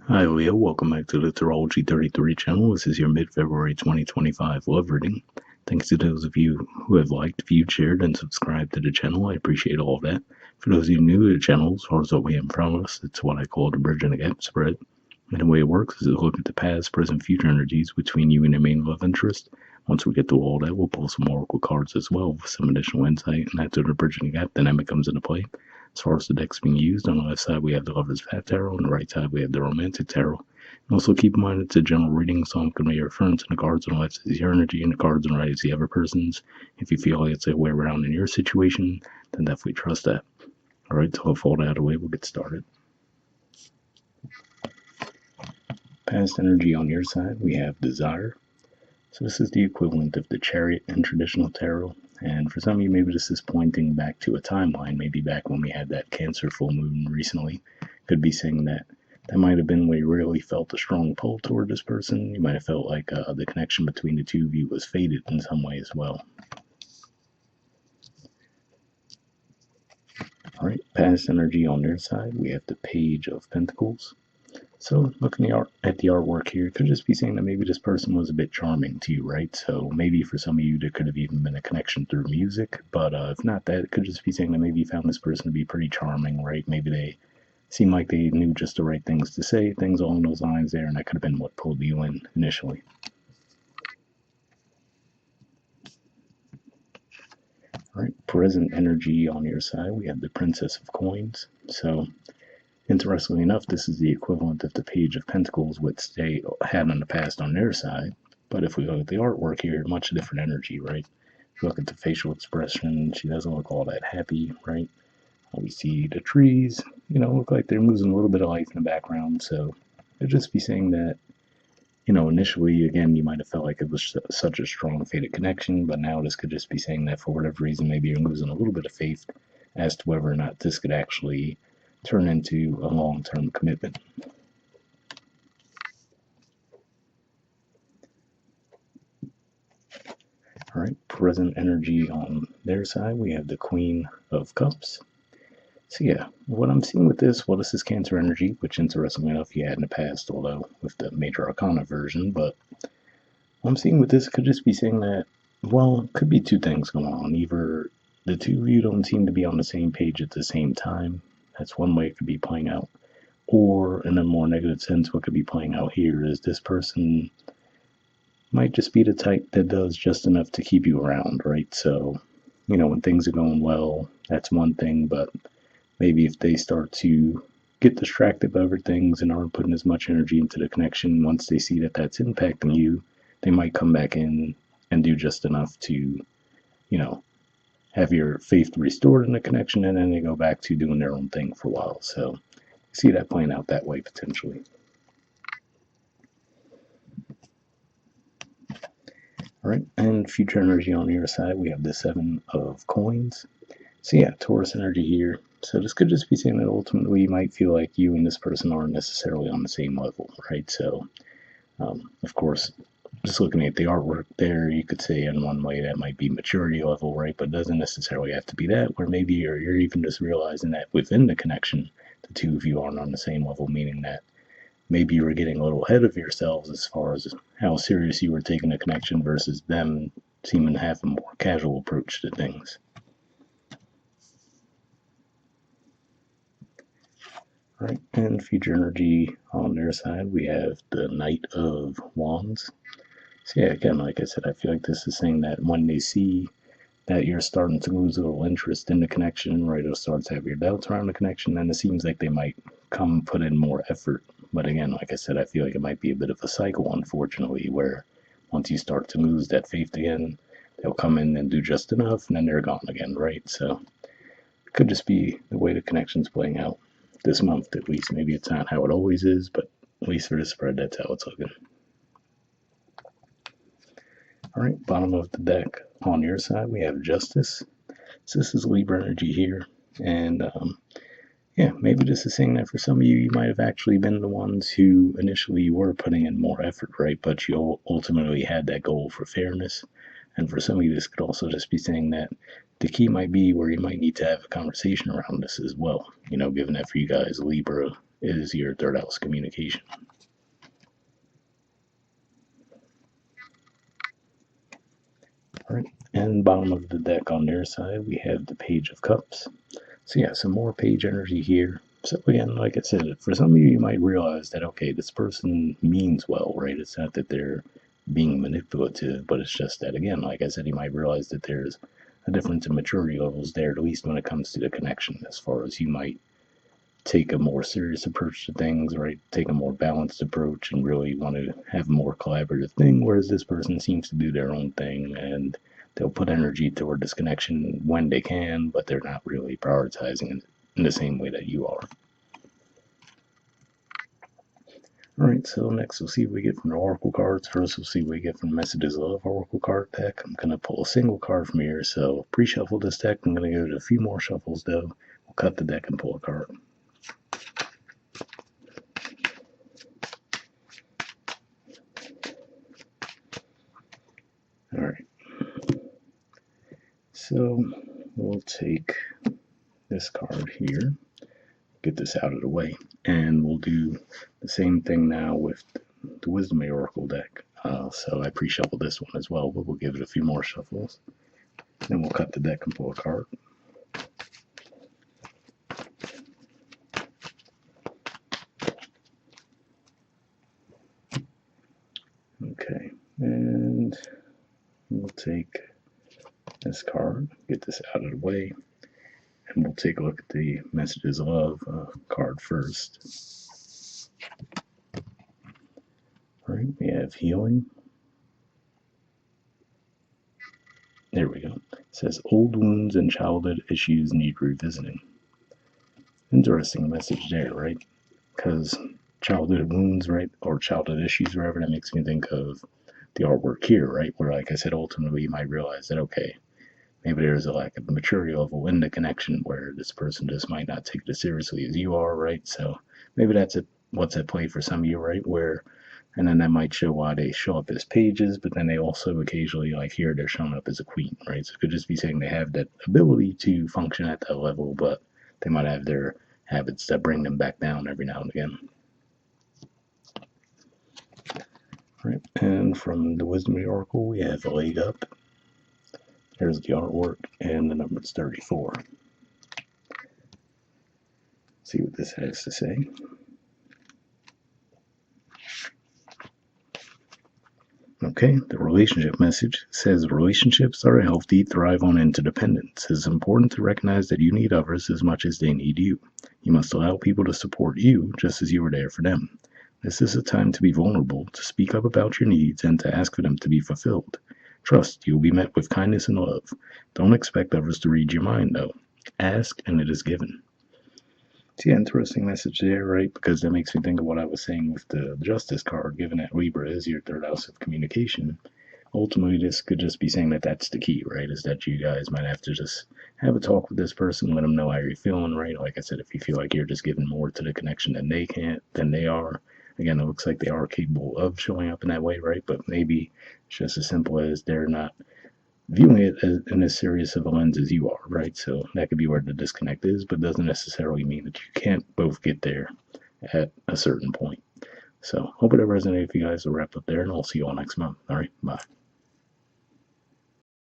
Hi, Leo. Welcome back to the Astrology 33 channel. This is your mid-February 2025 love reading. Thanks to those of you who have liked, viewed, shared, and subscribed to the channel. I appreciate all of that. For those of you new to the channel, as far as what we have in front of us, it's what I call the bridge and the gap spread. And the way it works is to look at the past, present, future energies between you and your main love interest. Once we get through all that, we'll pull some oracle cards as well with some additional insight, and that's where the bridge and the gap dynamic comes into play. As far as the decks being used, on the left side we have the Lover's Path Tarot, on the right side we have the Romantic Tarot. And also keep in mind it's a general reading, so I'm going to be referring to the cards on the left as your energy and the cards on the right as the other person's. If you feel like it's a way around in your situation, then definitely trust that. Alright, so with all that out of the way, we'll get started. Past energy on your side, we have Desire. So this is the equivalent of the Chariot in traditional tarot. And for some of you, maybe this is pointing back to a timeline, maybe back when we had that Cancer full moon recently. Could be saying that might have been where you really felt a strong pull toward this person. You might have felt like the connection between the two of you was faded in some way as well. Alright, past energy on their side, we have the Page of Pentacles. So looking at the artwork here, it could just be saying that maybe this person was a bit charming to you, right? So maybe for some of you, there could have even been a connection through music. But if not that, it could just be saying that maybe you found this person to be pretty charming, right? Maybe they seemed like they knew just the right things to say, things along those lines there, and that could have been what pulled you in initially. All right, present energy on your side, we have the Princess of Coins. So interestingly enough, this is the equivalent of the Page of Pentacles, which they had in the past on their side. But if we look at the artwork here, much different energy, right? If you look at the facial expression, she doesn't look all that happy, right? We see the trees, look like they're losing a little bit of life in the background. So it'd just be saying that, initially, again, you might have felt like it was such a strong faded connection, but now this could just be saying that for whatever reason, maybe you're losing a little bit of faith as to whether or not this could actually turn into a long-term commitment. All right, present energy on their side, we have the Queen of Cups. So yeah, what I'm seeing with this, well, this is Cancer energy, which interestingly enough you had in the past, although with the Major Arcana version, but what I'm seeing with this could just be saying that, well, it could be two things going on. Either the two of you don't seem to be on the same page at the same time. That's one way it could be playing out. Or in a more negative sense, what could be playing out here is this person might just be the type that does just enough to keep you around, right? So, when things are going well, that's one thing, but maybe if they start to get distracted by other things and aren't putting as much energy into the connection, once they see that that's impacting you, they might come back in and do just enough to, have your faith restored in the connection, and then they go back to doing their own thing for a while. So see that playing out that way potentially. All right, and future energy on your side, we have the Seven of Coins. So yeah, Taurus energy here. So this could just be saying that ultimately you might feel like you and this person aren't necessarily on the same level, right? So, of course, just looking at the artwork there, you could say in one way that might be maturity level, right? But it doesn't necessarily have to be that, where maybe you're even just realizing that within the connection, the two of you aren't on the same level, meaning that maybe you were getting a little ahead of yourselves as far as how serious you were taking the connection versus them seeming to have a more casual approach to things. All right, and future energy on their side, we have the Knight of Wands. So yeah, again, like I said, I feel like this is saying that when they see that you're starting to lose a little interest in the connection, right, or start to have your doubts around the connection, then it seems like they might come put in more effort. But again, like I said, I feel like it might be a bit of a cycle, unfortunately, where once you start to lose that faith again, they'll come in and do just enough, and then they're gone again, right? So it could just be the way the connection's playing out this month, at least. Maybe it's not how it always is, but at least for the spread, that's how it's looking. All right, bottom of the deck on your side, we have Justice. So this is Libra energy here. And yeah, maybe this is saying that for some of you, you might have actually been the ones who initially were putting in more effort, right? But you ultimately had that goal for fairness. And for some of you, this could also just be saying that the key might be where you might need to have a conversation around this as well. Given that for you guys, Libra is your third house communication. All right, and bottom of the deck on their side, we have the Page of Cups. So yeah, some more page energy here. So again, like I said, for some of you, you might realize that okay, this person means well, right? It's not that they're being manipulative, but it's just that again, like I said, you might realize that there's a difference in maturity levels there, at least when it comes to the connection. As far as you might take a more serious approach to things, right? Take a more balanced approach and really want to have a more collaborative thing, whereas this person seems to do their own thing and they'll put energy toward this connection when they can, but they're not really prioritizing it in the same way that you are. All right, so next we'll see what we get from the Oracle cards. First, we'll see what we get from Messages of Love Oracle card deck. I'm going to pull a single card from here, so pre-shuffle this deck. I'm going to go to a few more shuffles, though. We'll cut the deck and pull a card. All right. So we'll take this card here, get this out of the way, and we'll do the same thing now with the Wisdom Oracle deck. So I pre-shuffled this one as well, but we'll give it a few more shuffles. Then we'll cut the deck and pull a card. Okay, and we'll take this card, get this out of the way, and we'll take a look at the Messages of Love card first. All right, we have Healing. There we go. It says old wounds and childhood issues need revisiting. Interesting message there, right? Because childhood wounds, right, or childhood issues, whatever, that makes me think of the artwork here, right? Where, like I said, ultimately you might realize that, okay, maybe there's a lack of maturity level in the connection where this person just might not take it as seriously as you are, right? So maybe that's what's at play for some of you, right? Where, and then that might show why they show up as pages, but then they also occasionally, like here, they're showing up as a queen, right? So it could just be saying they have that ability to function at that level, but they might have their habits that bring them back down every now and again. Right, and from the Wisdom Oracle, we have a leg up. There's the artwork, and the number's 34. See what this has to say. Okay, the relationship message says relationships that are healthy thrive on interdependence. It's important to recognize that you need others as much as they need you. You must allow people to support you just as you are there for them. This is a time to be vulnerable, to speak up about your needs, and to ask for them to be fulfilled. Trust you will be met with kindness and love. Don't expect others to read your mind, though. Ask, and it is given. See, interesting message there, right? Because that makes me think of what I was saying with the Justice card, given that Libra is your third house of communication. Ultimately, this could just be saying that that's the key, right? Is that you guys might have to just have a talk with this person, let them know how you're feeling, right? Like I said, if you feel like you're just giving more to the connection than they are, again, it looks like they are capable of showing up in that way, right? But maybe it's just as simple as they're not viewing it in as serious of a lens as you are, right? So that could be where the disconnect is, but doesn't necessarily mean that you can't both get there at a certain point. So hope it resonated with you guys. We'll wrap up there, and I'll see you all next month. All right, bye.